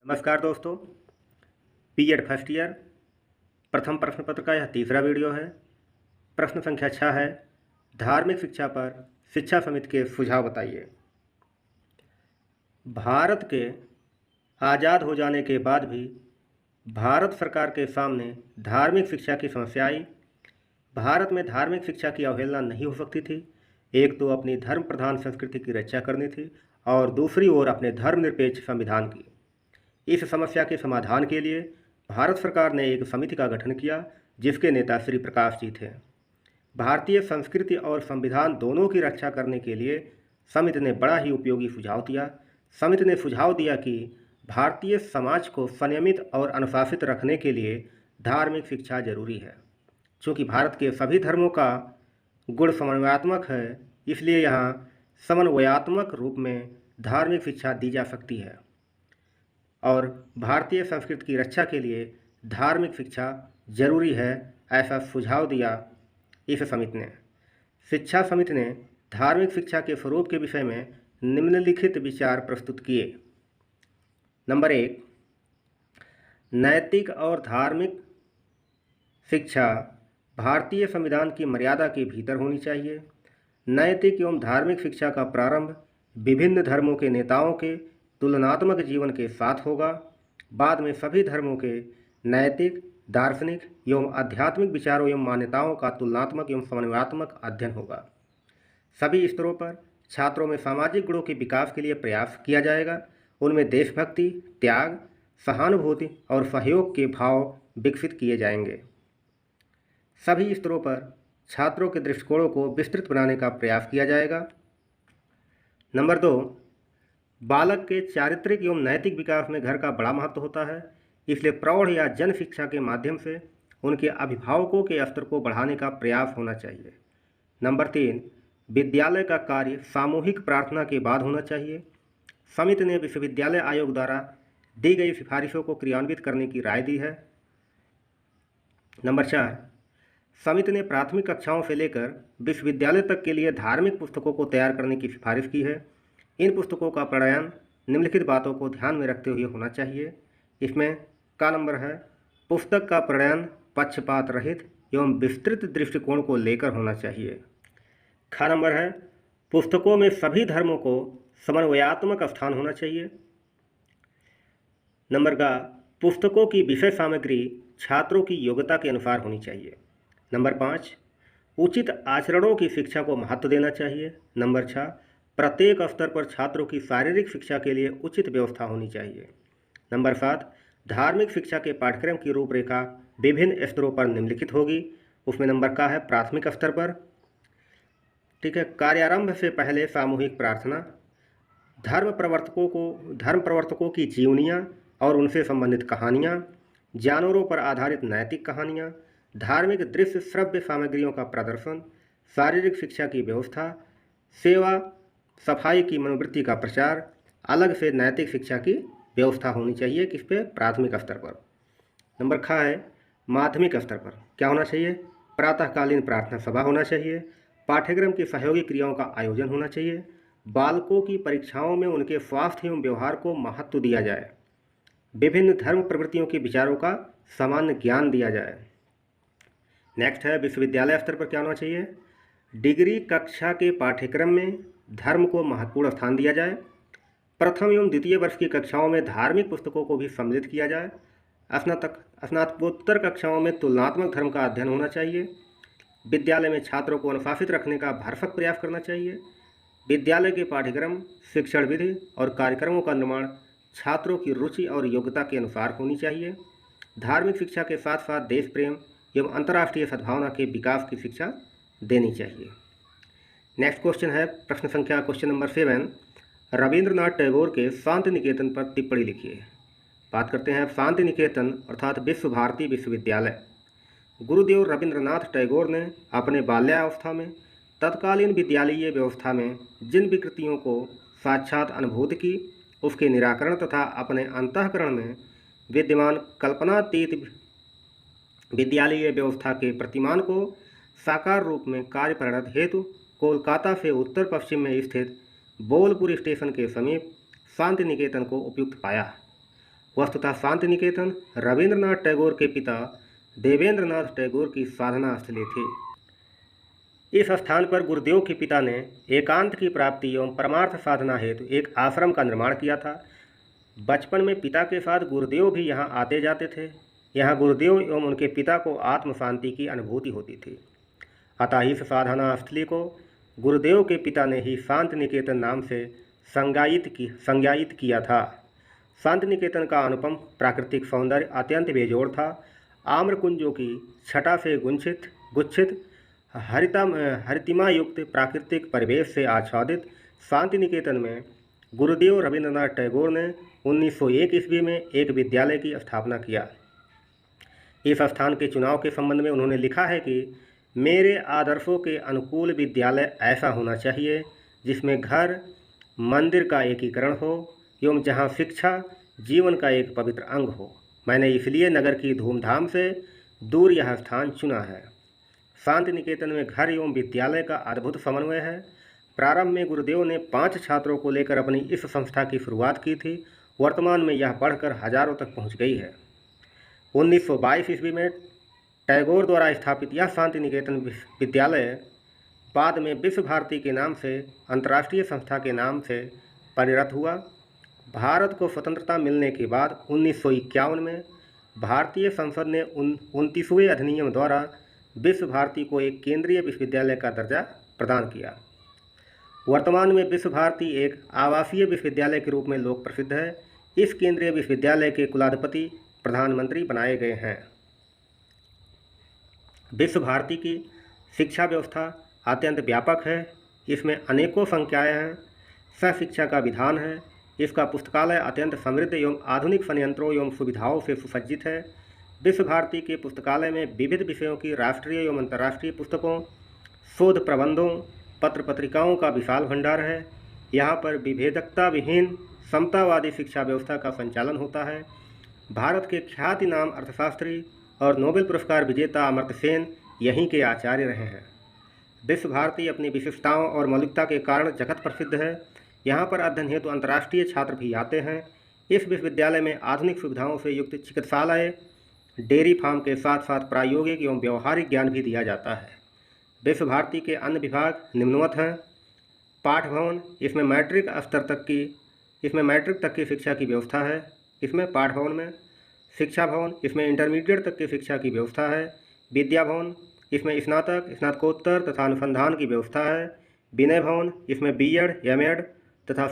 नमस्कार दोस्तों। BEd first year प्रथम प्रश्न पत्र का यह तीसरा वीडियो है। प्रश्न संख्या 6 है, धार्मिक शिक्षा पर शिक्षा समिति के सुझाव बताइए। भारत के आज़ाद हो जाने के बाद भी भारत सरकार के सामने धार्मिक शिक्षा की समस्या आई। भारत में धार्मिक शिक्षा की अवहेलना नहीं हो सकती थी। एक तो अपनी धर्म प्रधान संस्कृति की रक्षा करनी थी और दूसरी ओर अपने धर्मनिरपेक्ष संविधान की। इस समस्या के समाधान के लिए भारत सरकार ने एक समिति का गठन किया, जिसके नेता श्री प्रकाश जी थे। भारतीय संस्कृति और संविधान दोनों की रक्षा करने के लिए समिति ने बड़ा ही उपयोगी सुझाव दिया। समिति ने सुझाव दिया कि भारतीय समाज को संयमित और अनुशासित रखने के लिए धार्मिक शिक्षा जरूरी है। चूँकि भारत के सभी धर्मों का गुण समन्वयात्मक है, इसलिए यहाँ समन्वयात्मक रूप में धार्मिक शिक्षा दी जा सकती है और भारतीय संस्कृति की रक्षा के लिए धार्मिक शिक्षा जरूरी है, ऐसा सुझाव दिया इस समिति ने। शिक्षा समिति ने धार्मिक शिक्षा के स्वरूप के विषय में निम्नलिखित विचार प्रस्तुत किए। नंबर 1, नैतिक और धार्मिक शिक्षा भारतीय संविधान की मर्यादा के भीतर होनी चाहिए। नैतिक एवं धार्मिक शिक्षा का प्रारंभ विभिन्न धर्मों के नेताओं के तुलनात्मक जीवन के साथ होगा। बाद में सभी धर्मों के नैतिक, दार्शनिक एवं आध्यात्मिक विचारों एवं मान्यताओं का तुलनात्मक एवं समन्वयात्मक अध्ययन होगा। सभी स्तरों पर छात्रों में सामाजिक गुणों के विकास के लिए प्रयास किया जाएगा। उनमें देशभक्ति, त्याग, सहानुभूति और सहयोग के भाव विकसित किए जाएंगे। सभी स्तरों पर छात्रों के दृष्टिकोणों को विस्तृत बनाने का प्रयास किया जाएगा। नंबर 2, बालक के चारित्रिक एवं नैतिक विकास में घर का बड़ा महत्व होता है, इसलिए प्रौढ़ या जन शिक्षा के माध्यम से उनके अभिभावकों के स्तर को बढ़ाने का प्रयास होना चाहिए। नंबर 3, विद्यालय का कार्य सामूहिक प्रार्थना के बाद होना चाहिए। समिति ने विश्वविद्यालय आयोग द्वारा दी गई सिफारिशों को क्रियान्वित करने की राय दी है। नंबर 4, समिति ने प्राथमिक कक्षाओं से लेकर विश्वविद्यालय तक के लिए धार्मिक पुस्तकों को तैयार करने की सिफारिश की है। इन पुस्तकों का प्रणयन निम्नलिखित बातों को ध्यान में रखते हुए होना चाहिए। इसमें का नंबर है, पुस्तक का प्रणयन पक्षपात रहित एवं विस्तृत दृष्टिकोण को लेकर होना चाहिए। खा नंबर है, पुस्तकों में सभी धर्मों को समन्वयात्मक स्थान होना चाहिए। नंबर का, पुस्तकों की विषय सामग्री छात्रों की योग्यता के अनुसार होनी चाहिए। नंबर 5, उचित आचरणों की शिक्षा को महत्व देना चाहिए। नंबर 6, प्रत्येक स्तर पर छात्रों की शारीरिक शिक्षा के लिए उचित व्यवस्था होनी चाहिए। नंबर 7, धार्मिक शिक्षा के पाठ्यक्रम की रूपरेखा विभिन्न स्तरों पर निम्नलिखित होगी। उसमें नंबर का है प्राथमिक स्तर पर, ठीक है, कार्यारंभ से पहले सामूहिक प्रार्थना, धर्म प्रवर्तकों की जीवनियाँ और उनसे संबंधित कहानियाँ, जानवरों पर आधारित नैतिक कहानियाँ, धार्मिक दृश्य श्रव्य सामग्रियों का प्रदर्शन, शारीरिक शिक्षा की व्यवस्था, सेवा सफाई की मनोवृत्ति का प्रचार, अलग से नैतिक शिक्षा की व्यवस्था होनी चाहिए। किस पे? प्राथमिक स्तर पर। नंबर खा है, माध्यमिक स्तर पर क्या होना चाहिए? प्रातःकालीन प्रार्थना सभा होना चाहिए। पाठ्यक्रम की सहयोगी क्रियाओं का आयोजन होना चाहिए। बालकों की परीक्षाओं में उनके स्वास्थ्य एवं व्यवहार को महत्व दिया जाए। विभिन्न धर्म प्रवृत्तियों के विचारों का सामान्य ज्ञान दिया जाए। नेक्स्ट है, विश्वविद्यालय स्तर पर क्या होना चाहिए? डिग्री कक्षा के पाठ्यक्रम में धर्म को महत्वपूर्ण स्थान दिया जाए। प्रथम एवं द्वितीय वर्ष की कक्षाओं में धार्मिक पुस्तकों को भी सम्मिलित किया जाए। स्नातकोत्तर कक्षाओं में तुलनात्मक धर्म का अध्ययन होना चाहिए। विद्यालय में छात्रों को अनुशासित रखने का भरसक प्रयास करना चाहिए। विद्यालय के पाठ्यक्रम, शिक्षण विधि और कार्यक्रमों का निर्माण छात्रों की रुचि और योग्यता के अनुसार होनी चाहिए। धार्मिक शिक्षा के साथ साथ देश प्रेम एवं अंतर्राष्ट्रीय सद्भावना के विकास की शिक्षा देनी चाहिए। नेक्स्ट क्वेश्चन है क्वेश्चन नंबर 7, रविंद्रनाथ टैगोर के शांति निकेतन पर टिप्पणी लिखिए। बात करते हैं शांति निकेतन अर्थात विश्व भारती विश्वविद्यालय। गुरुदेव रविंद्रनाथ टैगोर ने अपने बाल्यावस्था में तत्कालीन विद्यालयीय व्यवस्था में जिन विकृतियों को साक्षात अनुभूति की, उसके निराकरण तथा अपने अंतःकरण में विद्यमान कल्पनातीत विद्यालयीय व्यवस्था के प्रतिमान को साकार रूप में कार्य परिणत हेतु कोलकाता से उत्तर पश्चिम में स्थित बोलपुर स्टेशन के समीप शांति निकेतन को उपयुक्त पाया। वस्तुतः शांति निकेतन रविंद्रनाथ टैगोर के पिता देवेंद्रनाथ टैगोर की साधना स्थली थी। इस स्थान पर गुरुदेव के पिता ने एकांत की प्राप्ति एवं परमार्थ साधना हेतु एक आश्रम का निर्माण किया था। बचपन में पिता के साथ गुरुदेव भी यहाँ आते जाते थे। यहाँ गुरुदेव एवं उनके पिता को आत्म शांति की अनुभूति होती थी। अतः इस साधना स्थली को गुरुदेव के पिता ने ही शांति निकेतन नाम से संज्ञायित किया था। शांति निकेतन का अनुपम प्राकृतिक सौंदर्य अत्यंत बेजोड़ था। आम्रकुंजों की छटा से गुच्छित हरितिमा युक्त प्राकृतिक परिवेश से आच्छादित शांति निकेतन में गुरुदेव रविंद्रनाथ टैगोर ने 1901 ईस्वी में एक विद्यालय की स्थापना किया। इस स्थान के चुनाव के संबंध में उन्होंने लिखा है कि मेरे आदर्शों के अनुकूल विद्यालय ऐसा होना चाहिए जिसमें घर मंदिर का एकीकरण हो एवं जहाँ शिक्षा जीवन का एक पवित्र अंग हो। मैंने इसलिए नगर की धूमधाम से दूर यह स्थान चुना है। शांति निकेतन में घर एवं विद्यालय का अद्भुत समन्वय है। प्रारंभ में गुरुदेव ने 5 छात्रों को लेकर अपनी इस संस्था की शुरुआत की थी। वर्तमान में यह बढ़कर हजारों तक पहुंच गई है। 1922 ईस्वी में टैगोर द्वारा स्थापित यह शांति निकेतन विद्यालय बाद में विश्व भारती के नाम से अंतर्राष्ट्रीय संस्था के नाम से परिणत हुआ। भारत को स्वतंत्रता मिलने के बाद 1951 में भारतीय संसद ने 29वें अधिनियम द्वारा विश्व भारती को एक केंद्रीय विश्वविद्यालय का दर्जा प्रदान किया। वर्तमान में विश्व भारती एक आवासीय विश्वविद्यालय के रूप में लोक प्रसिद्ध है। इस केंद्रीय विश्वविद्यालय के कुलाधिपति प्रधानमंत्री बनाए गए हैं। विश्व भारती की शिक्षा व्यवस्था अत्यंत व्यापक है। इसमें अनेकों संकाय हैं। सहशिक्षा का विधान है। इसका पुस्तकालय अत्यंत समृद्ध एवं आधुनिक संयंत्रों एवं सुविधाओं से सुसज्जित है। विश्व भारती के पुस्तकालय में विविध विषयों की राष्ट्रीय एवं अंतर्राष्ट्रीय पुस्तकों, शोध प्रबंधों, पत्र पत्रिकाओं का विशाल भंडार है। यहाँ पर विभेदकता विहीन समतावादी शिक्षा व्यवस्था का संचालन होता है। भारत के ख्यातिनाम अर्थशास्त्री और नोबेल पुरस्कार विजेता अमर्त्य सेन यहीं के आचार्य रहे हैं। विश्व भारती अपनी विशिष्टताओं और मौलिकता के कारण जगत प्रसिद्ध है। यहाँ पर अध्ययन हेतु अंतर्राष्ट्रीय छात्र भी आते हैं। इस विश्वविद्यालय में आधुनिक सुविधाओं से युक्त चिकित्सालय, डेयरी फार्म के साथ साथ प्रायोगिक एवं व्यवहारिक ज्ञान भी दिया जाता है। विश्व भारती के अन्य विभाग निम्नवत हैं। पाठ भवन, इसमें मैट्रिक तक की शिक्षा की व्यवस्था है। इसमें पाठ भवन में शिक्षा भवन, इसमें इंटरमीडिएट तक की शिक्षा की व्यवस्था है। विद्या भवन, इसमें स्नातक, स्नातकोत्तर तथा अनुसंधान की व्यवस्था है। विनय भवन, इसमें बीएड, एमएड तथा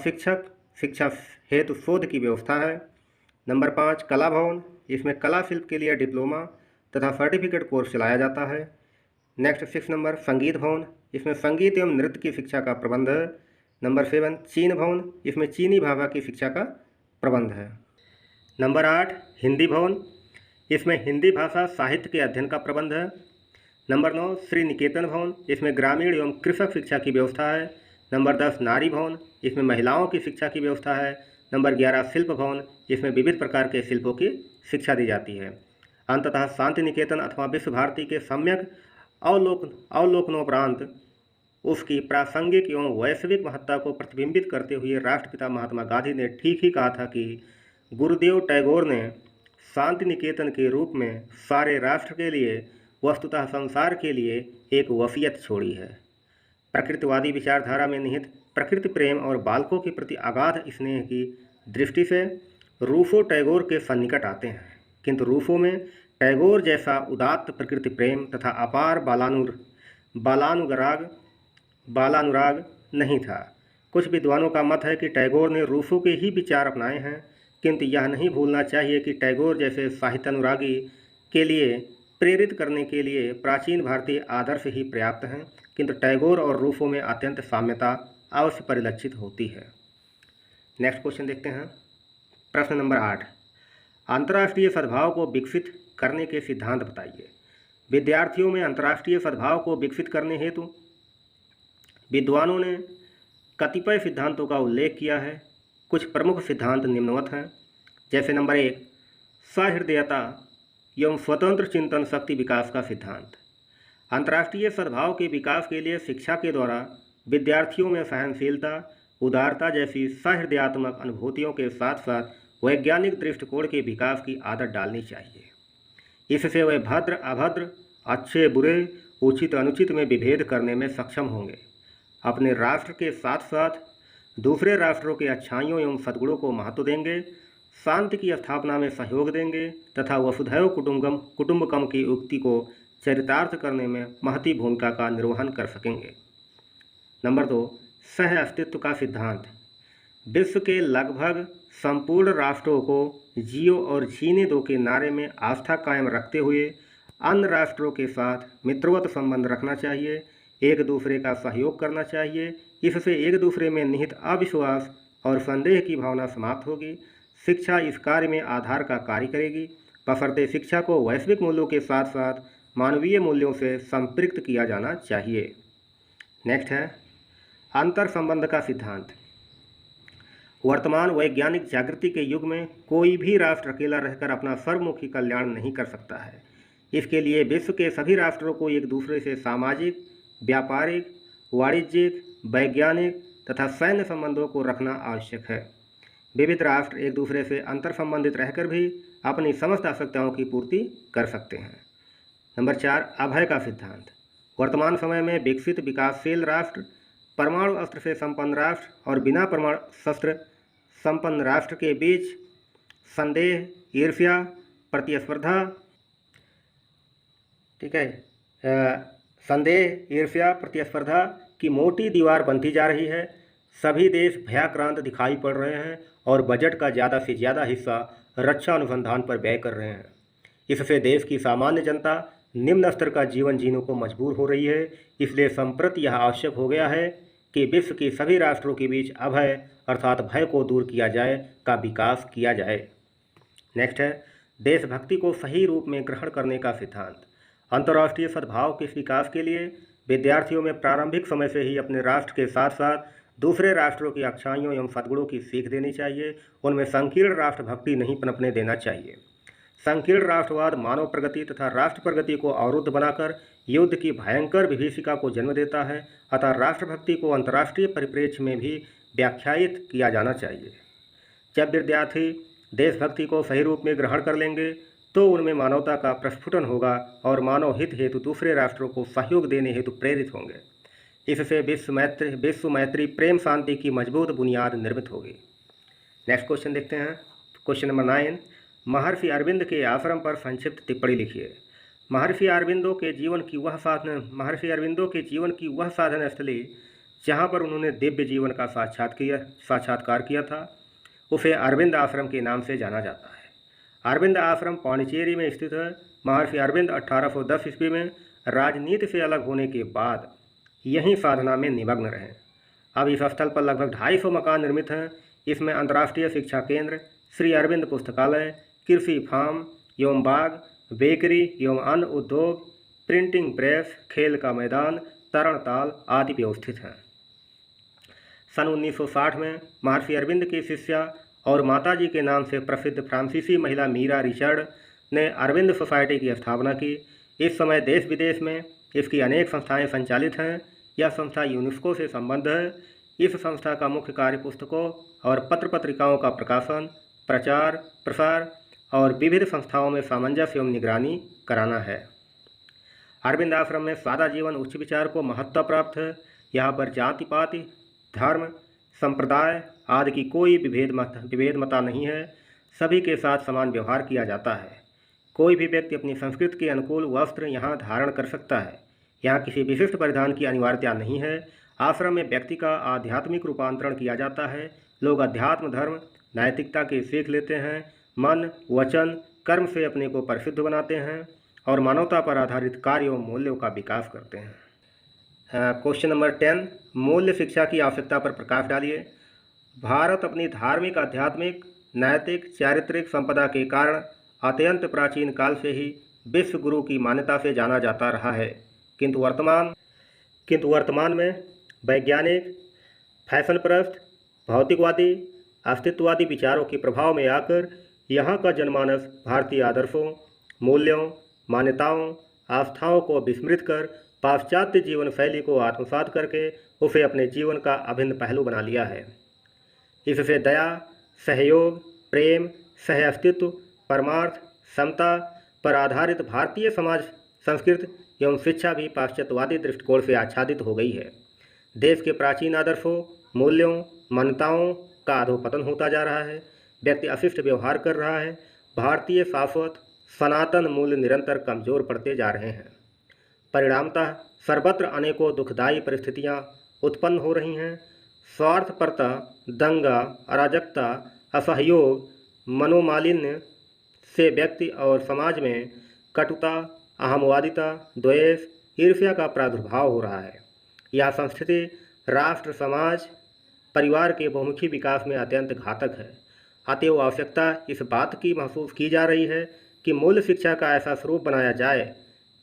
शिक्षा हेतु शोध की व्यवस्था है। नंबर 5 कला भवन, इसमें कला शिल्प के लिए डिप्लोमा तथा सर्टिफिकेट कोर्स चलाया जाता है। नेक्स्ट 6 नंबर संगीत भवन, इसमें संगीत एवं नृत्य की शिक्षा का प्रबंध है। नंबर 7 चीन भवन, इसमें चीनी भाषा की शिक्षा का प्रबंध है। नंबर 8 हिंदी भवन, इसमें हिंदी भाषा साहित्य के अध्ययन का प्रबंध है। नंबर 9 श्री निकेतन भवन, इसमें ग्रामीण एवं कृषक शिक्षा की व्यवस्था है। नंबर 10 नारी भवन, इसमें महिलाओं की शिक्षा की व्यवस्था है। नंबर 11 शिल्प भवन, इसमें विविध प्रकार के शिल्पों की शिक्षा दी जाती है। अंततः शांति निकेतन अथवा विश्व भारती के सम्यक अवलोकनोपरांत उसकी प्रासंगिक एवं वैश्विक महत्ता को प्रतिबिंबित करते हुए राष्ट्रपिता महात्मा गांधी ने ठीक ही कहा था कि गुरुदेव टैगोर ने शांति निकेतन के रूप में सारे राष्ट्र के लिए, वस्तुतः संसार के लिए एक वसीयत छोड़ी है। प्रकृतिवादी विचारधारा में निहित प्रकृति प्रेम और बालकों के प्रति अगाध स्नेह की दृष्टि से रूसो टैगोर के सन्निकट आते हैं, किंतु रूसो में टैगोर जैसा उदात्त प्रकृति प्रेम तथा अपार बालानुराग नहीं था। कुछ विद्वानों का मत है कि टैगोर ने रूसो के ही विचार अपनाए हैं, किंतु यह नहीं भूलना चाहिए कि टैगोर जैसे साहित्यानुरागी के लिए प्रेरित करने के लिए प्राचीन भारतीय आदर्श ही पर्याप्त हैं, किंतु टैगोर और रूसो में अत्यंत साम्यता अवश्य परिलक्षित होती है। नेक्स्ट क्वेश्चन देखते हैं। प्रश्न नंबर 8, अंतर्राष्ट्रीय सद्भाव को विकसित करने के सिद्धांत बताइए। विद्यार्थियों में अंतर्राष्ट्रीय सद्भाव को विकसित करने हेतु विद्वानों ने कतिपय सिद्धांतों का उल्लेख किया है। कुछ प्रमुख सिद्धांत निम्नवत हैं। जैसे नंबर 1 सहृदयता एवं स्वतंत्र चिंतन शक्ति विकास का सिद्धांत। अंतर्राष्ट्रीय सद्भाव के विकास के लिए शिक्षा के द्वारा विद्यार्थियों में सहनशीलता, उदारता जैसी सहृदयात्मक अनुभूतियों के साथ साथ वैज्ञानिक दृष्टिकोण के विकास की आदत डालनी चाहिए। इससे वे भद्र अभद्र, अच्छे बुरे, उचित अनुचित में विभेद करने में सक्षम होंगे। अपने राष्ट्र के साथ साथ दूसरे राष्ट्रों के अच्छाइयों एवं सद्गुणों को महत्व देंगे, शांति की स्थापना में सहयोग देंगे तथा वसुधैव कुटुंबकम की उक्ति को चरितार्थ करने में महती भूमिका का निर्वहन कर सकेंगे। नंबर 2, सह अस्तित्व का सिद्धांत। विश्व के लगभग संपूर्ण राष्ट्रों को जियो और जीने दो के नारे में आस्था कायम रखते हुए अन्य राष्ट्रों के साथ मित्रवत संबंध रखना चाहिए, एक दूसरे का सहयोग करना चाहिए। इससे एक दूसरे में निहित अविश्वास और संदेह की भावना समाप्त होगी। शिक्षा इस कार्य में आधार का कार्य करेगी, बशर्ते शिक्षा को वैश्विक मूल्यों के साथ साथ मानवीय मूल्यों से संपृक्त किया जाना चाहिए। नेक्स्ट है अंतर संबंध का सिद्धांत। वर्तमान वैज्ञानिक जागृति के युग में कोई भी राष्ट्र अकेला रहकर अपना सर्वमुखी कल्याण नहीं कर सकता है। इसके लिए विश्व के सभी राष्ट्रों को एक दूसरे से सामाजिक, व्यापारिक, वाणिज्यिक, वैज्ञानिक तथा सैन्य संबंधों को रखना आवश्यक है। विविध राष्ट्र एक दूसरे से अंतर संबंधित रहकर भी अपनी समस्त आवश्यकताओं की पूर्ति कर सकते हैं। नंबर 4, अभय का सिद्धांत। वर्तमान समय में विकसित विकासशील राष्ट्र, परमाणु अस्त्र से संपन्न राष्ट्र और बिना परमाणु शस्त्र संपन्न राष्ट्र के बीच संदेह, ईर्ष्या, प्रतिस्पर्धा, ठीक है, संदेह, ईर्ष्या, प्रतिस्पर्धा की मोटी दीवार बनती जा रही है। सभी देश भयाक्रांत दिखाई पड़ रहे हैं और बजट का ज़्यादा से ज़्यादा हिस्सा रक्षा अनुसंधान पर व्यय कर रहे हैं। इससे देश की सामान्य जनता निम्न स्तर का जीवन जीने को मजबूर हो रही है। इसलिए संप्रति यह आवश्यक हो गया है कि विश्व के सभी राष्ट्रों के बीच अभय अर्थात भय को दूर किया जाए का विकास किया जाए। नेक्स्ट है देशभक्ति को सही रूप में ग्रहण करने का सिद्धांत। अंतर्राष्ट्रीय सद्भाव के विकास के लिए विद्यार्थियों में प्रारंभिक समय से ही अपने राष्ट्र के साथ साथ दूसरे राष्ट्रों की अच्छाइयों एवं सद्गुणों की सीख देनी चाहिए। उनमें संकीर्ण राष्ट्रभक्ति नहीं पनपने देना चाहिए। संकीर्ण राष्ट्रवाद मानव प्रगति तथा राष्ट्र प्रगति को अवरुद्ध बनाकर युद्ध की भयंकर विभीषिका को जन्म देता है। अतः राष्ट्रभक्ति को अंतर्राष्ट्रीय परिप्रेक्ष्य में भी व्याख्यायित किया जाना चाहिए। जब विद्यार्थी देशभक्ति को सही रूप में ग्रहण कर लेंगे तो उनमें मानवता का प्रस्फुटन होगा और मानव हित हेतु दूसरे राष्ट्रों को सहयोग देने हेतु प्रेरित होंगे। इससे विश्व मैत्री प्रेम शांति की मजबूत बुनियाद निर्मित होगी। नेक्स्ट क्वेश्चन देखते हैं। क्वेश्चन नंबर 9, महर्षि अरविंद के आश्रम पर संक्षिप्त टिप्पणी लिखिए। महर्षि अरविंदो के जीवन की वह साधन स्थली जहाँ पर उन्होंने दिव्य जीवन का साक्षात्कार किया था उसे अरविंद आश्रम के नाम से जाना जाता है। अरविंद आश्रम पांडिचेरी में स्थित है। महर्षि अरविंद 1810 ईस्वी में राजनीति से अलग होने के बाद यहीं साधना में निमग्न रहे। अब इस स्थल पर लगभग 250 मकान निर्मित हैं। इसमें अंतर्राष्ट्रीय शिक्षा केंद्र, श्री अरविंद पुस्तकालय, कृषि फार्म एवं बाग, बेकरी एवं अन्य उद्योग, प्रिंटिंग प्रेस, खेल का मैदान, तरणताल आदि व्यवस्थित हैं। सन 1960 में महर्षि अरविंद की शिष्या और माताजी के नाम से प्रसिद्ध फ्रांसीसी महिला मीरा रिचर्ड ने अरविंद सोसाइटी की स्थापना की। इस समय देश विदेश में इसकी अनेक संस्थाएं संचालित हैं। यह संस्था यूनेस्को से संबद्ध है। इस संस्था का मुख्य कार्य पुस्तकों और पत्र पत्रिकाओं का प्रकाशन, प्रचार, प्रसार और विविध संस्थाओं में सामंजस्य एवं निगरानी कराना है। अरविंद आश्रम में सादा जीवन उच्च विचार को महत्व प्राप्त है। यहाँ पर जाति पाति, धर्म, संप्रदाय आदि की कोई विभेदमता नहीं है। सभी के साथ समान व्यवहार किया जाता है। कोई भी व्यक्ति अपनी संस्कृति के अनुकूल वस्त्र यहाँ धारण कर सकता है। यहाँ किसी विशिष्ट परिधान की अनिवार्यता नहीं है। आश्रम में व्यक्ति का आध्यात्मिक रूपांतरण किया जाता है। लोग अध्यात्म, धर्म, नैतिकता की सीख लेते हैं। मन, वचन, कर्म से अपने को परिशुद्ध बनाते हैं और मानवता पर आधारित कार्यों और मूल्यों का विकास करते हैं। क्वेश्चन नंबर 10, मूल्य शिक्षा की आवश्यकता पर प्रकाश डालिए। भारत अपनी धार्मिक, आध्यात्मिक, नैतिक, चारित्रिक संपदा के कारण अत्यंत प्राचीन काल से ही विश्व गुरु की मान्यता से जाना जाता रहा है। किंतु वर्तमान में वैज्ञानिक, फैशनप्रस्त, भौतिकवादी, अस्तित्ववादी विचारों के प्रभाव में आकर यहाँ का जनमानस भारतीय आदर्शों, मूल्यों, मान्यताओं, आस्थाओं को विस्मृत कर पाश्चात्य जीवन शैली को आत्मसात करके उसे अपने जीवन का अभिन्न पहलू बना लिया है। इससे दया, सहयोग, प्रेम, सह-अस्तित्व, परमार्थ, समता पर आधारित भारतीय समाज, संस्कृति एवं शिक्षा भी पाश्चात्यवादी दृष्टिकोण से आच्छादित हो गई है। देश के प्राचीन आदर्शों, मूल्यों, मान्यताओं का अधोपतन होता जा रहा है। व्यक्ति अशिष्ट व्यवहार कर रहा है। भारतीय शाश्वत सनातन मूल्य निरंतर कमजोर पड़ते जा रहे हैं। परिणामतः सर्वत्र अनेकों दुखदायी परिस्थितियां उत्पन्न हो रही हैं। स्वार्थपरता, दंगा, अराजकता, असहयोग, मनोमालिन्य से व्यक्ति और समाज में कटुता, अहमवादिता, द्वेष, ईर्ष्या का प्रादुर्भाव हो रहा है। यह संस्कृति राष्ट्र, समाज, परिवार के बहुमुखी विकास में अत्यंत घातक है। अतएव आवश्यकता इस बात की महसूस की जा रही है कि मूल्य शिक्षा का ऐसा स्वरूप बनाया जाए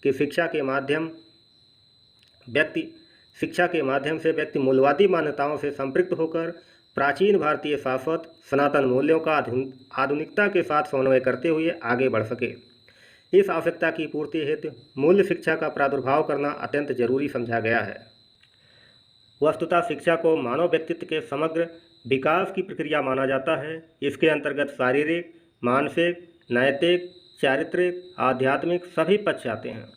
कि शिक्षा के माध्यम से व्यक्ति मूल्यवादी मान्यताओं से संपृक्त होकर प्राचीन भारतीय शाश्वत सनातन मूल्यों का आधुनिकता के साथ समन्वय करते हुए आगे बढ़ सके। इस आवश्यकता की पूर्ति हेतु मूल्य शिक्षा का प्रादुर्भाव करना अत्यंत जरूरी समझा गया है। वस्तुतः शिक्षा को मानव व्यक्तित्व के समग्र विकास की प्रक्रिया माना जाता है। इसके अंतर्गत शारीरिक, मानसिक, नैतिक, चारित्रिक, आध्यात्मिक सभी पक्ष आते हैं।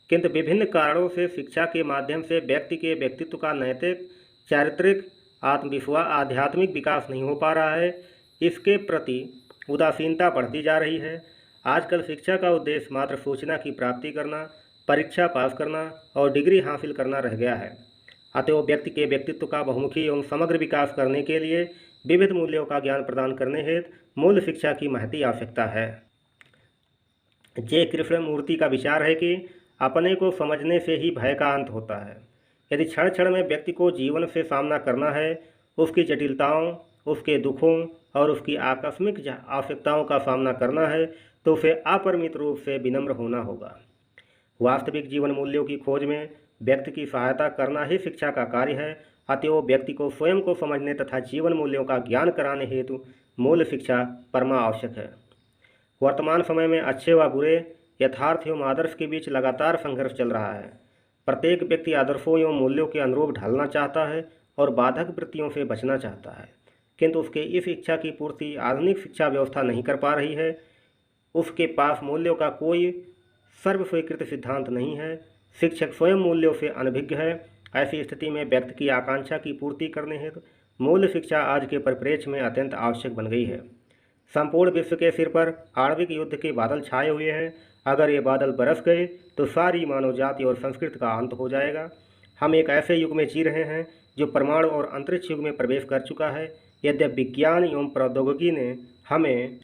किंतु विभिन्न कारणों से शिक्षा के माध्यम से व्यक्ति के व्यक्तित्व का नैतिक, चारित्रिक, आत्मविश्वास, आध्यात्मिक विकास नहीं हो पा रहा है। इसके प्रति उदासीनता बढ़ती जा रही है। आजकल शिक्षा का उद्देश्य मात्र सूचना की प्राप्ति करना, परीक्षा पास करना और डिग्री हासिल करना रह गया है। अतएव व्यक्ति के व्यक्तित्व का बहुमुखी एवं समग्र विकास करने के लिए विविध मूल्यों का ज्ञान प्रदान करने हेतु मूल्य शिक्षा की महती आवश्यकता है। जे कृष्णमूर्ति का विचार है कि अपने को समझने से ही भय का अंत होता है। यदि क्षण क्षण में व्यक्ति को जीवन से सामना करना है, उसकी जटिलताओं, उसके दुखों और उसकी आकस्मिक आवश्यकताओं का सामना करना है, तो उसे अपरिमित रूप से विनम्र होना होगा। वास्तविक जीवन मूल्यों की खोज में व्यक्ति की सहायता करना ही शिक्षा का कार्य है। अतएव व्यक्ति को स्वयं को समझने तथा जीवन मूल्यों का ज्ञान कराने हेतु मूल्य शिक्षा परमा आवश्यक है। वर्तमान समय में अच्छे व बुरे, यथार्थ एवं आदर्श के बीच लगातार संघर्ष चल रहा है। प्रत्येक व्यक्ति आदर्शों एवं मूल्यों के अनुरूप ढलना चाहता है और बाधक वृत्तियों से बचना चाहता है, किंतु उसके इस इच्छा की पूर्ति आधुनिक शिक्षा व्यवस्था नहीं कर पा रही है। उसके पास मूल्यों का कोई सर्वस्वीकृत सिद्धांत नहीं है। शिक्षक स्वयं मूल्यों से अनभिज्ञ है। ऐसी स्थिति में व्यक्ति की आकांक्षा की पूर्ति करने हेतु मूल्य शिक्षा आज के परिप्रेक्ष्य में अत्यंत आवश्यक बन गई है। संपूर्ण विश्व के सिर पर आणविक युद्ध के बादल छाए हुए हैं। अगर ये बादल बरस गए तो सारी मानव जाति और संस्कृति का अंत हो जाएगा। हम एक ऐसे युग में जी रहे हैं जो परमाणु और अंतरिक्ष युग में प्रवेश कर चुका है। यद्यपि विज्ञान एवं प्रौद्योगिकी ने हमें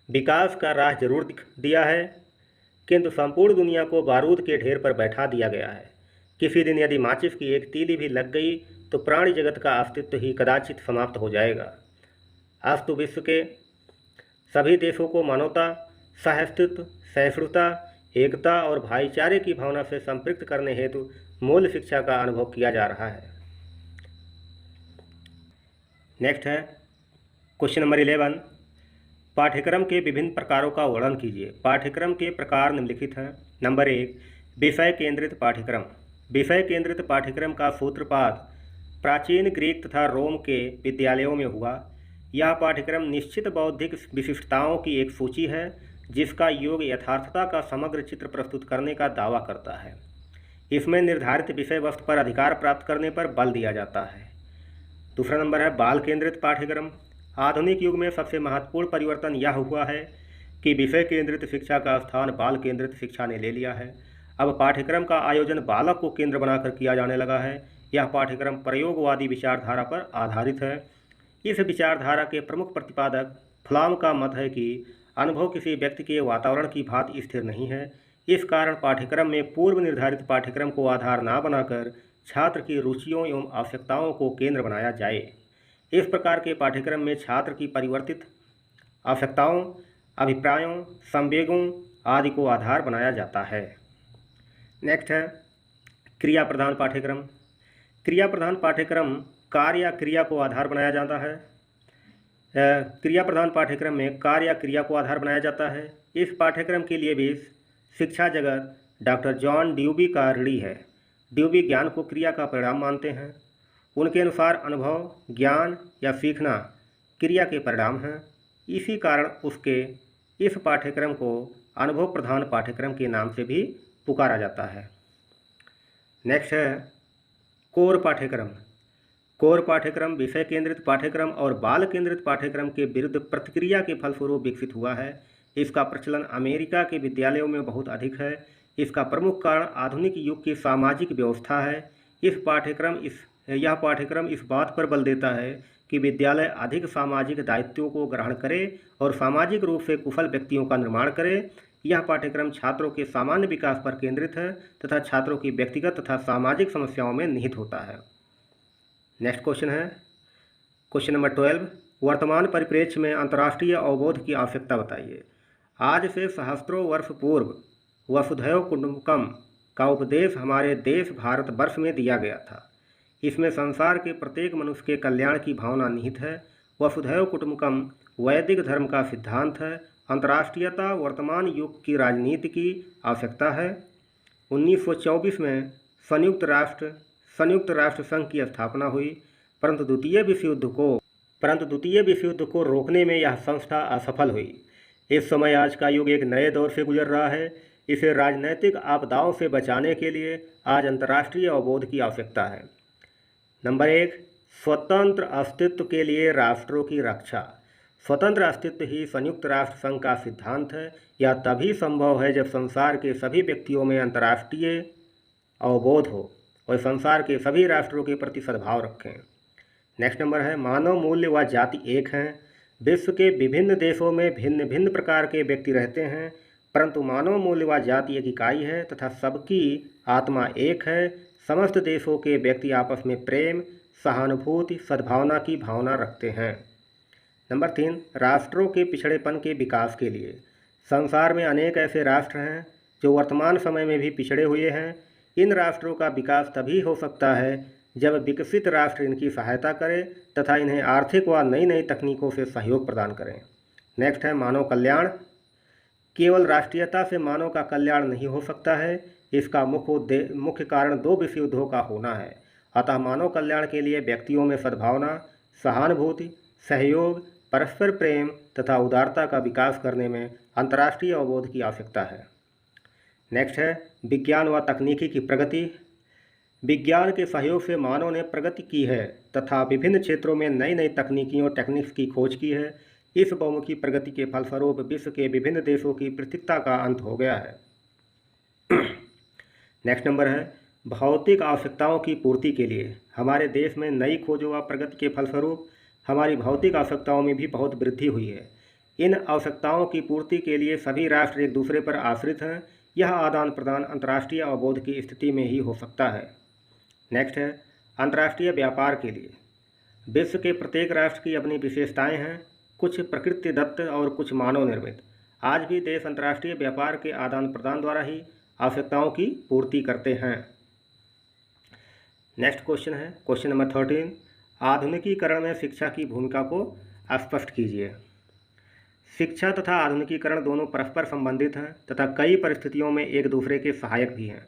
विकास का राह जरूर दिया है, किंतु संपूर्ण दुनिया को बारूद के ढेर पर बैठा दिया गया है। किसी दिन यदि माचिस की एक तीली भी लग गई तो प्राणी जगत का अस्तित्व ही कदाचित समाप्त हो जाएगा। अस्तु विश्व के सभी देशों को मानवता, सह-अस्तित्व, सहिष्णुता, एकता और भाईचारे की भावना से संपृक्त करने हेतु मूल्य शिक्षा का अनुभव किया जा रहा है। नेक्स्ट है क्वेश्चन नंबर 11। पाठ्यक्रम के विभिन्न प्रकारों का वर्णन कीजिए। पाठ्यक्रम के प्रकार निम्नलिखित हैं। नंबर 1, विषय केंद्रित पाठ्यक्रम। विषय केंद्रित पाठ्यक्रम का सूत्रपात प्राचीन ग्रीक तथा रोम के विद्यालयों में हुआ। यह पाठ्यक्रम निश्चित बौद्धिक विशिष्टताओं की एक सूची है जिसका योग यथार्थता का समग्र चित्र प्रस्तुत करने का दावा करता है। इसमें निर्धारित विषय वस्तु पर अधिकार प्राप्त करने पर बल दिया जाता है। दूसरा नंबर है बाल केंद्रित पाठ्यक्रम। आधुनिक युग में सबसे महत्वपूर्ण परिवर्तन यह हुआ है कि विषय केंद्रित शिक्षा का स्थान बाल केंद्रित शिक्षा ने ले लिया है। अब पाठ्यक्रम का आयोजन बालक को केंद्र बनाकर किया जाने लगा है। यह पाठ्यक्रम प्रयोगवादी विचारधारा पर आधारित है। इस विचारधारा के प्रमुख प्रतिपादक फ्लाम का मत है कि अनुभव किसी व्यक्ति के वातावरण की भांति स्थिर नहीं है। इस कारण पाठ्यक्रम में पूर्व निर्धारित पाठ्यक्रम को आधार न बनाकर छात्र की रुचियों एवं आवश्यकताओं को केंद्र बनाया जाए। इस प्रकार के पाठ्यक्रम में छात्र की परिवर्तित आवश्यकताओं, अभिप्रायों, संवेगों आदि को आधार बनाया जाता है। नेक्स्ट है क्रिया प्रधान पाठ्यक्रम। क्रिया प्रधान पाठ्यक्रम कार्य या क्रिया को आधार बनाया जाता है। क्रिया प्रधान पाठ्यक्रम में कार्य या क्रिया को आधार बनाया जाता है। इस पाठ्यक्रम के लिए भी शिक्षा जगत डॉक्टर जॉन ड्यूबी का ऋणी है। ड्यूबी ज्ञान को क्रिया का परिणाम मानते हैं। उनके अनुसार अनुभव, ज्ञान या सीखना क्रिया के परिणाम हैं। इसी कारण उसके इस पाठ्यक्रम को अनुभव प्रधान पाठ्यक्रम के नाम से भी पुकारा जाता है। नेक्स्ट है कोर पाठ्यक्रम। कोर पाठ्यक्रम विषय केंद्रित पाठ्यक्रम और बाल केंद्रित पाठ्यक्रम के विरुद्ध प्रतिक्रिया के फलस्वरूप विकसित हुआ है। इसका प्रचलन अमेरिका के विद्यालयों में बहुत अधिक है। इसका प्रमुख कारण आधुनिक युग की सामाजिक व्यवस्था है। यह पाठ्यक्रम इस बात पर बल देता है कि विद्यालय अधिक सामाजिक दायित्वों को ग्रहण करे और सामाजिक रूप से कुशल व्यक्तियों का निर्माण करे। यह पाठ्यक्रम छात्रों के सामान्य विकास पर केंद्रित है तथा छात्रों की व्यक्तिगत तथा सामाजिक समस्याओं में निहित होता है। नेक्स्ट क्वेश्चन है क्वेश्चन नंबर 12। वर्तमान परिप्रेक्ष्य में अंतर्राष्ट्रीय अवबोध की आवश्यकता बताइए। आज से सहस्त्रों वर्ष पूर्व वसुधैव कुटुंबकम का उपदेश हमारे देश भारतवर्ष में दिया गया था। इसमें संसार के प्रत्येक मनुष्य के कल्याण की भावना निहित है। वसुधैव कुटुंबकम वैदिक धर्म का सिद्धांत है। अंतर्राष्ट्रीयता वर्तमान युग की राजनीति की आवश्यकता है। 1924 में संयुक्त राष्ट्र संघ की स्थापना हुई, परंतु द्वितीय विश्व युद्ध को रोकने में यह संस्था असफल हुई। इस समय आज का युग एक नए दौर से गुजर रहा है। इसे राजनैतिक आपदाओं से बचाने के लिए आज अंतर्राष्ट्रीय अवबोध की आवश्यकता है। नंबर 1, स्वतंत्र अस्तित्व के लिए राष्ट्रों की रक्षा। स्वतंत्र अस्तित्व ही संयुक्त राष्ट्र संघ का सिद्धांत है। यह तभी संभव है जब संसार के सभी व्यक्तियों में अंतर्राष्ट्रीय अवबोध हो और संसार के सभी राष्ट्रों के प्रति सद्भाव रखें। नेक्स्ट नंबर है मानव मूल्य व जाति एक हैं। विश्व के विभिन्न देशों में भिन्न भिन्न प्रकार के व्यक्ति रहते हैं, परंतु मानव मूल्य व जाति एक इकाई है तथा सबकी आत्मा एक है। समस्त देशों के व्यक्ति आपस में प्रेम, सहानुभूति, सद्भावना की भावना रखते हैं। नंबर 3, राष्ट्रों के पिछड़ेपन के विकास के लिए। संसार में अनेक ऐसे राष्ट्र हैं जो वर्तमान समय में भी पिछड़े हुए हैं। इन राष्ट्रों का विकास तभी हो सकता है जब विकसित राष्ट्र इनकी सहायता करें तथा इन्हें आर्थिक व नई नई तकनीकों से सहयोग प्रदान करें। नेक्स्ट है मानव कल्याण। केवल राष्ट्रीयता से मानव का कल्याण नहीं हो सकता है। इसका मुख्य कारण 2 विश्व युद्धों का होना है। अतः मानव कल्याण के लिए व्यक्तियों में सद्भावना, सहानुभूति, सहयोग, परस्पर प्रेम तथा उदारता का विकास करने में अंतर्राष्ट्रीय अवबोध की आवश्यकता है। नेक्स्ट है विज्ञान व तकनीकी की प्रगति। विज्ञान के सहयोग से मानव ने प्रगति की है तथा विभिन्न क्षेत्रों में नई नई टेक्निक्स की खोज की है। इस बहुमुखी प्रगति के फलस्वरूप विश्व के विभिन्न देशों की पृथकता का अंत हो गया है। नेक्स्ट नंबर है भौतिक आवश्यकताओं की पूर्ति के लिए। हमारे देश में नई खोजों व प्रगति के फलस्वरूप हमारी भौतिक आवश्यकताओं में भी बहुत वृद्धि हुई है। इन आवश्यकताओं की पूर्ति के लिए सभी राष्ट्र एक दूसरे पर आश्रित हैं। यह आदान प्रदान अंतर्राष्ट्रीय अवबोध की स्थिति में ही हो सकता है। नेक्स्ट है अंतर्राष्ट्रीय व्यापार के लिए। विश्व के प्रत्येक राष्ट्र की अपनी विशेषताएं हैं, कुछ प्रकृति दत्त और कुछ मानव निर्मित। आज भी देश अंतर्राष्ट्रीय व्यापार के आदान प्रदान द्वारा ही आवश्यकताओं की पूर्ति करते हैं। नेक्स्ट क्वेश्चन है क्वेश्चन नंबर 13। आधुनिकीकरण में शिक्षा की भूमिका को स्पष्ट कीजिए। शिक्षा तथा आधुनिकीकरण दोनों परस्पर संबंधित हैं तथा कई परिस्थितियों में एक दूसरे के सहायक भी हैं।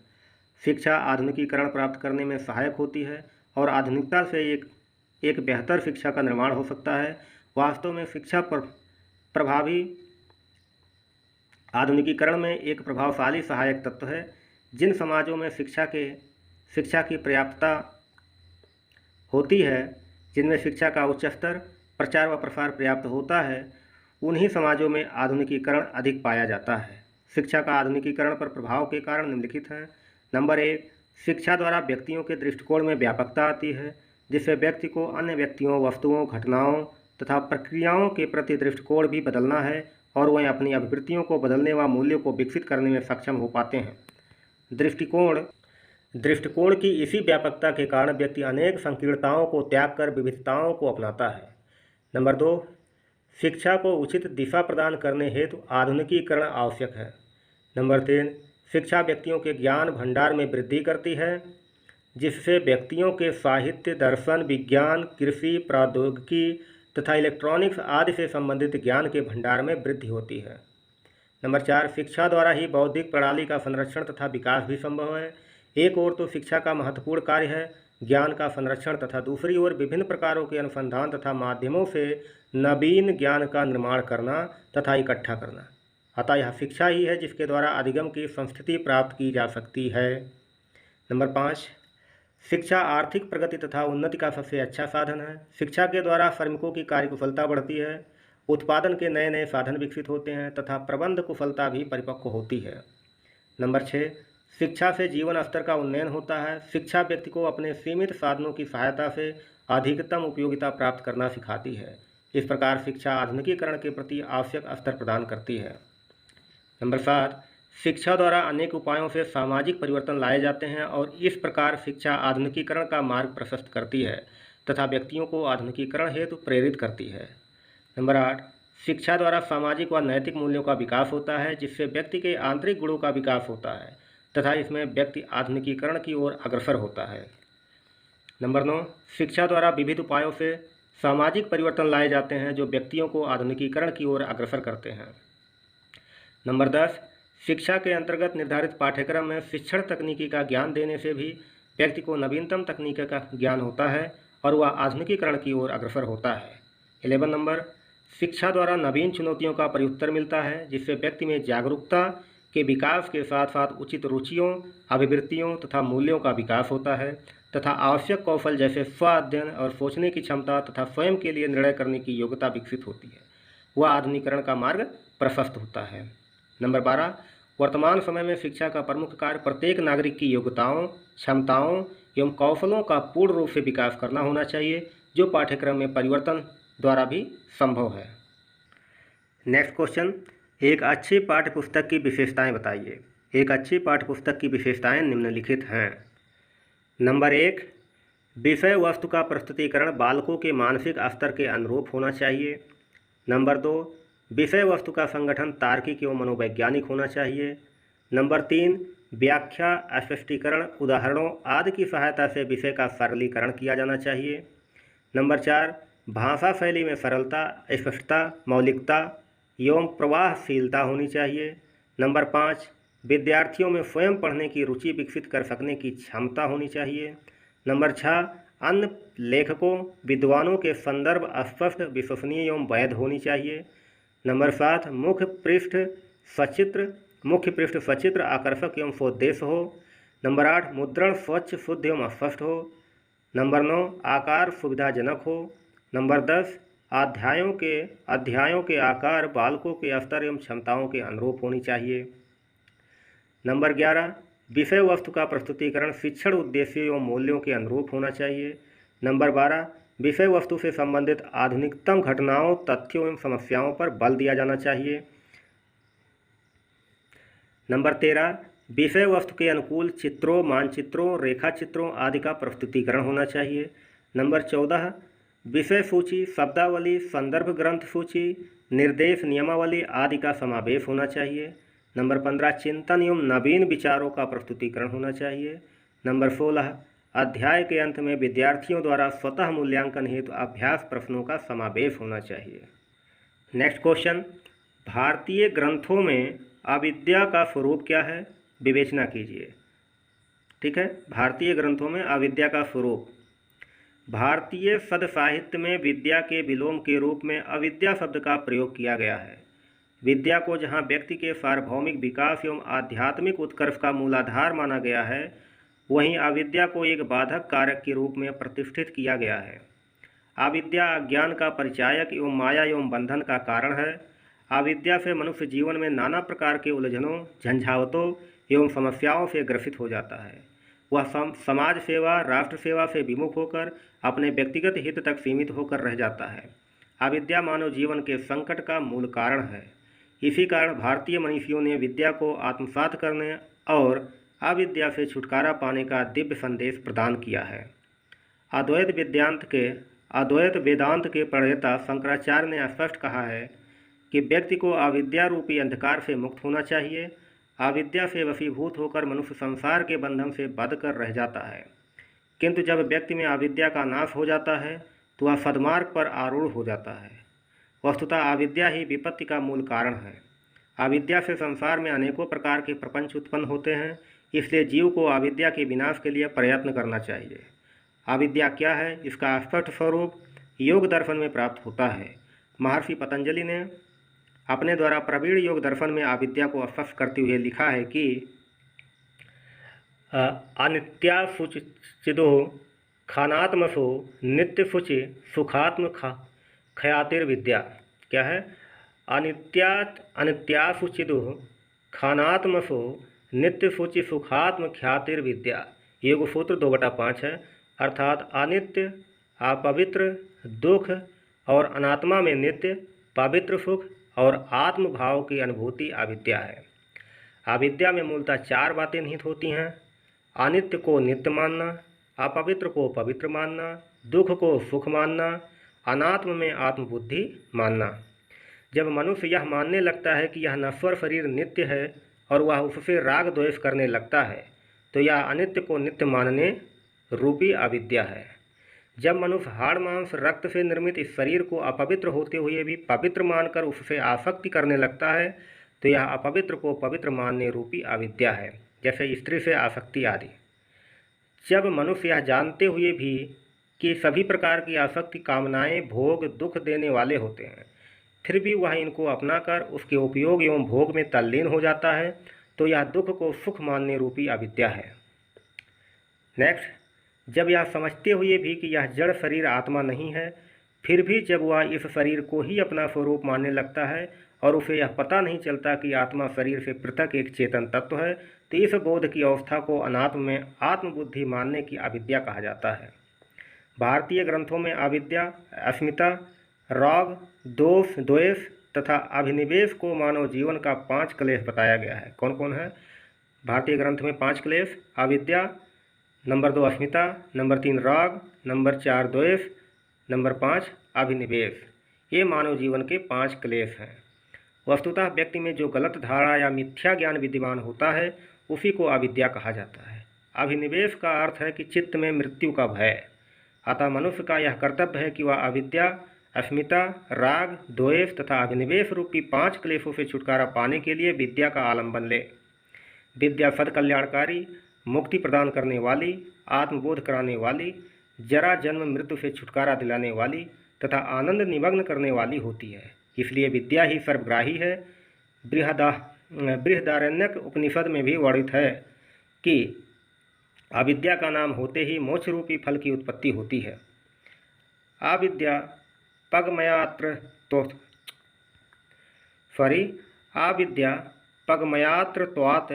शिक्षा आधुनिकीकरण प्राप्त करने में सहायक होती है और आधुनिकता से एक बेहतर शिक्षा का निर्माण हो सकता है। वास्तव में शिक्षा प्रभावी आधुनिकीकरण में एक प्रभावशाली सहायक तत्व है। जिन समाजों में शिक्षा की पर्याप्तता होती है, जिनमें शिक्षा का उच्च स्तर, प्रचार व प्रसार पर्याप्त होता है, उन्हीं समाजों में आधुनिकीकरण अधिक पाया जाता है। शिक्षा का आधुनिकीकरण पर प्रभाव के कारण निम्नलिखित हैं। नंबर 1, शिक्षा द्वारा व्यक्तियों के दृष्टिकोण में व्यापकता आती है, जिससे व्यक्ति को अन्य व्यक्तियों, वस्तुओं, घटनाओं तथा प्रक्रियाओं के प्रति दृष्टिकोण भी बदलना है और वह अपनी अभिवृत्तियों को बदलने व मूल्यों को विकसित करने में सक्षम हो पाते हैं। दृष्टिकोण की इसी व्यापकता के कारण व्यक्ति अनेक संकीर्णताओं को त्याग कर विविधताओं को अपनाता है। नंबर 2, शिक्षा को उचित दिशा प्रदान करने हेतु आधुनिकीकरण आवश्यक है। नंबर 3, शिक्षा व्यक्तियों के ज्ञान भंडार में वृद्धि करती है, जिससे व्यक्तियों के साहित्य, दर्शन, विज्ञान, कृषि, प्रौद्योगिकी तथा इलेक्ट्रॉनिक्स आदि से संबंधित ज्ञान के भंडार में वृद्धि होती है। नंबर 4, शिक्षा द्वारा ही बौद्धिक प्रणाली का संरक्षण तथा विकास भी संभव है। एक ओर तो शिक्षा का महत्वपूर्ण कार्य है, ज्ञान का संरक्षण तथा दूसरी ओर विभिन्न प्रकारों के अनुसंधान तथा माध्यमों से नवीन ज्ञान का निर्माण करना तथा इकट्ठा करना। अतः यह शिक्षा ही है जिसके द्वारा अधिगम की संस्थिति प्राप्त की जा सकती है। नंबर 5, शिक्षा आर्थिक प्रगति तथा उन्नति का सबसे अच्छा साधन है। शिक्षा के द्वारा श्रमिकों की कार्यकुशलता बढ़ती है, उत्पादन के नए नए साधन विकसित होते हैं तथा प्रबंध कुशलता भी परिपक्व होती है। नंबर 6, शिक्षा से जीवन स्तर का उन्नयन होता है। शिक्षा व्यक्ति को अपने सीमित साधनों की सहायता से अधिकतम उपयोगिता प्राप्त करना सिखाती है। इस प्रकार शिक्षा आधुनिकीकरण के प्रति आवश्यक स्तर प्रदान करती है। नंबर 7, शिक्षा द्वारा अनेक उपायों से सामाजिक परिवर्तन लाए जाते हैं और इस प्रकार शिक्षा आधुनिकीकरण का मार्ग प्रशस्त करती है तथा व्यक्तियों को आधुनिकीकरण हेतु प्रेरित करती है। नंबर 8, शिक्षा द्वारा सामाजिक व नैतिक मूल्यों का विकास होता है जिससे व्यक्ति के आंतरिक गुणों का विकास होता है तथा इसमें व्यक्ति आधुनिकीकरण की ओर अग्रसर होता है। नंबर 9, शिक्षा द्वारा विविध उपायों से सामाजिक परिवर्तन लाए जाते हैं जो व्यक्तियों को आधुनिकीकरण की ओर अग्रसर करते हैं। नंबर 10, शिक्षा के अंतर्गत निर्धारित पाठ्यक्रम में शिक्षण तकनीकी का ज्ञान देने से भी व्यक्ति को नवीनतम तकनीक का ज्ञान होता है और वह आधुनिकीकरण की ओर अग्रसर होता है। 11 नंबर, शिक्षा द्वारा नवीन चुनौतियों का प्रत्युत्तर मिलता है जिससे व्यक्ति में जागरूकता के विकास के साथ साथ उचित रुचियों, अभिवृत्तियों तथा मूल्यों का विकास होता है तथा आवश्यक कौशल जैसे स्व अध्ययन और सोचने की क्षमता तथा स्वयं के लिए निर्णय करने की योग्यता विकसित होती है। वह आधुनिकीकरण का मार्ग प्रशस्त होता है। नंबर 12, वर्तमान समय में शिक्षा का प्रमुख कार्य प्रत्येक नागरिक की योग्यताओं, क्षमताओं एवं कौशलों का पूर्ण रूप से विकास करना होना चाहिए जो पाठ्यक्रम में परिवर्तन द्वारा भी संभव है। नेक्स्ट क्वेश्चन, एक अच्छी पाठ्यपुस्तक की विशेषताएं बताइए। एक अच्छी पाठ्यपुस्तक की विशेषताएं निम्नलिखित हैं। नंबर 1, विषय वस्तु का प्रस्तुतिकरण बालकों के मानसिक स्तर के अनुरूप होना चाहिए। नंबर 2, विषय वस्तु का संगठन तार्किक एवं मनोवैज्ञानिक होना चाहिए। नंबर 3, व्याख्या, स्पष्टीकरण, उदाहरणों आदि की सहायता से विषय का सरलीकरण किया जाना चाहिए। नंबर 4, भाषा शैली में सरलता, स्पष्टता, मौलिकता एवं प्रवाहशीलता होनी चाहिए। नंबर 5, विद्यार्थियों में स्वयं पढ़ने की रुचि विकसित कर सकने की क्षमता होनी चाहिए। नंबर 6, अन्य लेखकों, विद्वानों के संदर्भ स्पष्ट, विश्वसनीय एवं वैध होनी चाहिए। नंबर 7, मुख्य पृष्ठ सचित्र, आकर्षक एवं स्वोद्देश्य हो। नंबर 8, मुद्रण स्वच्छ, शुद्ध एवं स्पष्ट हो। नंबर 9, आकार सुविधाजनक हो। नंबर 10, अध्यायों के आकार बालकों के स्तर एवं क्षमताओं के अनुरूप होनी चाहिए। नंबर 11, विषय वस्तु का प्रस्तुतिकरण शिक्षण उद्देश्यों एवं मूल्यों के अनुरूप होना चाहिए। नंबर 12, विषय वस्तु से संबंधित आधुनिकतम घटनाओं, तथ्यों एवं समस्याओं पर बल दिया जाना चाहिए। नंबर 13, विषय वस्तु के अनुकूल चित्रों, मानचित्रों, रेखा चित्रों आदि का प्रस्तुतिकरण होना चाहिए। नंबर 14, विषय सूची, शब्दावली, संदर्भ ग्रंथ सूची, निर्देश, नियमावली आदि का समावेश होना चाहिए। नंबर 15, चिंतन एवं नवीन विचारों का प्रस्तुतिकरण होना चाहिए। नंबर 16, अध्याय के अंत में विद्यार्थियों द्वारा स्वतः मूल्यांकन हेतु अभ्यास प्रश्नों का समावेश होना चाहिए। नेक्स्ट क्वेश्चन, भारतीय ग्रंथों में अविद्या का स्वरूप क्या है? विवेचना कीजिए। ठीक है, भारतीय ग्रंथों में अविद्या का स्वरूप। भारतीय सद साहित्य में विद्या के विलोम के रूप में अविद्या शब्द का प्रयोग किया गया है। विद्या को जहाँ व्यक्ति के सार्वभौमिक विकास एवं आध्यात्मिक उत्कर्ष का मूलाधार माना गया है, वहीं अविद्या को एक बाधक कारक के रूप में प्रतिष्ठित किया गया है। अविद्या अज्ञान का परिचायक एवं माया एवं बंधन का कारण है। अविद्या से मनुष्य जीवन में नाना प्रकार के उलझनों, झंझावतों एवं समस्याओं से ग्रसित हो जाता है। वह समाज सेवा, राष्ट्र सेवा से विमुख होकर अपने व्यक्तिगत हित तक सीमित होकर रह जाता है। अविद्या मानव जीवन के संकट का मूल कारण है। इसी कारण भारतीय मनीषियों ने विद्या को आत्मसात करने और अविद्या से छुटकारा पाने का दिव्य संदेश प्रदान किया है। अद्वैत वेदांत के प्रणेता शंकराचार्य ने स्पष्ट कहा है कि व्यक्ति को अविद्या रूपी अंधकार से मुक्त होना चाहिए। अविद्या से वशीभूत होकर मनुष्य संसार के बंधन से बंध कर रह जाता है, किंतु जब व्यक्ति में अविद्या का नाश हो जाता है तो वह सद्मार्ग पर आरूढ़ हो जाता है। वस्तुतः अविद्या ही विपत्ति का मूल कारण है। अविद्या से संसार में अनेकों प्रकार के प्रपंच उत्पन्न होते हैं, इसलिए जीव को अविद्या के विनाश के लिए प्रयत्न करना चाहिए। अविद्या क्या है, इसका स्पष्ट स्वरूप योग दर्शन में प्राप्त होता है। महर्षि पतंजलि ने अपने द्वारा प्रवीण योग दर्शन में अविद्या को स्पष्ट करते हुए लिखा है कि अनित्या शुचिदो खानात्मसो नित्य शुचि सुखात्म खयातिर्विद्या। क्या है? अनित्या शुचिदो खानात्मसो नित्य शुचि सुखात्म ख्यातिर्विद्या। योग सूत्र 2/5 है, अर्थात अनित्य अपवित्र दुख और अनात्मा में नित्य पवित्र सुख और आत्म भाव की अनुभूति अविद्या है। अविद्या में मूलतः 4 बातें निहित होती हैं: अनित्य को नित्य मानना, अपवित्र को पवित्र मानना, दुख को सुख मानना, अनात्म में आत्मबुद्धि मानना। जब मनुष्य यह मानने लगता है कि यह नश्वर शरीर नित्य है और वह उससे राग द्वेष करने लगता है, तो यह अनित्य को नित्य मानने रूपी अविद्या है। जब मनुष्य हाड़ मांस रक्त से निर्मित इस शरीर को अपवित्र होते हुए भी पवित्र मानकर उससे आसक्ति करने लगता है, तो यह अपवित्र को पवित्र मानने रूपी अविद्या है, जैसे स्त्री से आसक्ति आदि। जब मनुष्य यह जानते हुए भी कि सभी प्रकार की आसक्ति कामनाएं भोग दुख देने वाले होते हैं, फिर भी वह इनको अपनाकर उसके उपयोग एवं भोग में तल्लीन हो जाता है, तो यह दुख को सुख मानने रूपी अविद्या है। नेक्स्ट, जब यह समझते हुए भी कि यह जड़ शरीर आत्मा नहीं है, फिर भी जब वह इस शरीर को ही अपना स्वरूप मानने लगता है और उसे यह पता नहीं चलता कि आत्मा शरीर से पृथक एक चेतन तत्व है, तो इस बोध की अवस्था को अनात्म में आत्मबुद्धि मानने की अविद्या कहा जाता है। भारतीय ग्रंथों में अविद्या, अस्मिता, राग, दोष, द्वेष तथा अभिनिवेश को मानव जीवन का 5 क्लेश बताया गया है। कौन कौन है? भारतीय ग्रंथ में 5 क्लेश: अविद्या, नंबर 2 अस्मिता, नंबर 3 राग, नंबर 4 द्वेष, नंबर 5 अभिनिवेश। ये मानव जीवन के 5 क्लेश हैं। वस्तुतः व्यक्ति में जो गलत धारणा या मिथ्या ज्ञान विद्यमान होता है, उसी को अविद्या कहा जाता है। अभिनिवेश का अर्थ है कि चित्त में मृत्यु का भय। अतः मनुष्य का यह कर्तव्य है कि वह अविद्या, अस्मिता, राग, द्वेष तथा अभिनिवेश रूपी 5 क्लेशों से छुटकारा पाने के लिए विद्या का आलंबन ले। विद्या सदकल्याणकारी, मुक्ति प्रदान करने वाली, आत्मबोध कराने वाली, जरा जन्म मृत्यु से छुटकारा दिलाने वाली तथा आनंद निमग्न करने वाली होती है। इसलिए विद्या ही सर्वग्राही है। बृहदारण्यक उपनिषद में भी वर्णित है कि अविद्या का नाम होते ही मोक्ष रूपी फल की उत्पत्ति होती है। अविद्या पगमयात्रत्वात्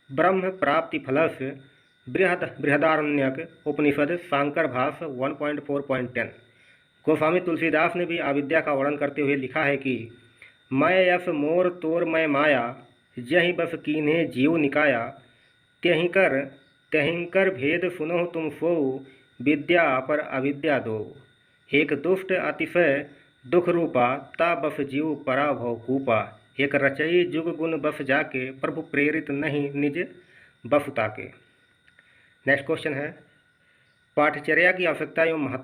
ब्रह्म प्राप्ति फलस्य बृहदारण्यक उपनिषद शांकर भाष्य 1.4.10। गोस्वामी तुलसीदास ने भी अविद्या का वर्णन करते हुए लिखा है कि मैं यश मोर तोर मैं माया, जहि बस कीन्हे जीव निकाया, त्यहिंकर भेद सुनो तुम सो, विद्या पर अविद्या दो। एक दुष्ट अतिशय दुख रूपा, ता बस जीव पराभव कूपा, एक रचई जुग गुण बस जाके, प्रभु प्रेरित नहीं निज बसुता के। नेक्स्ट क्वेश्चन है, पाठचर्या की आवश्यकता एवं महत्व।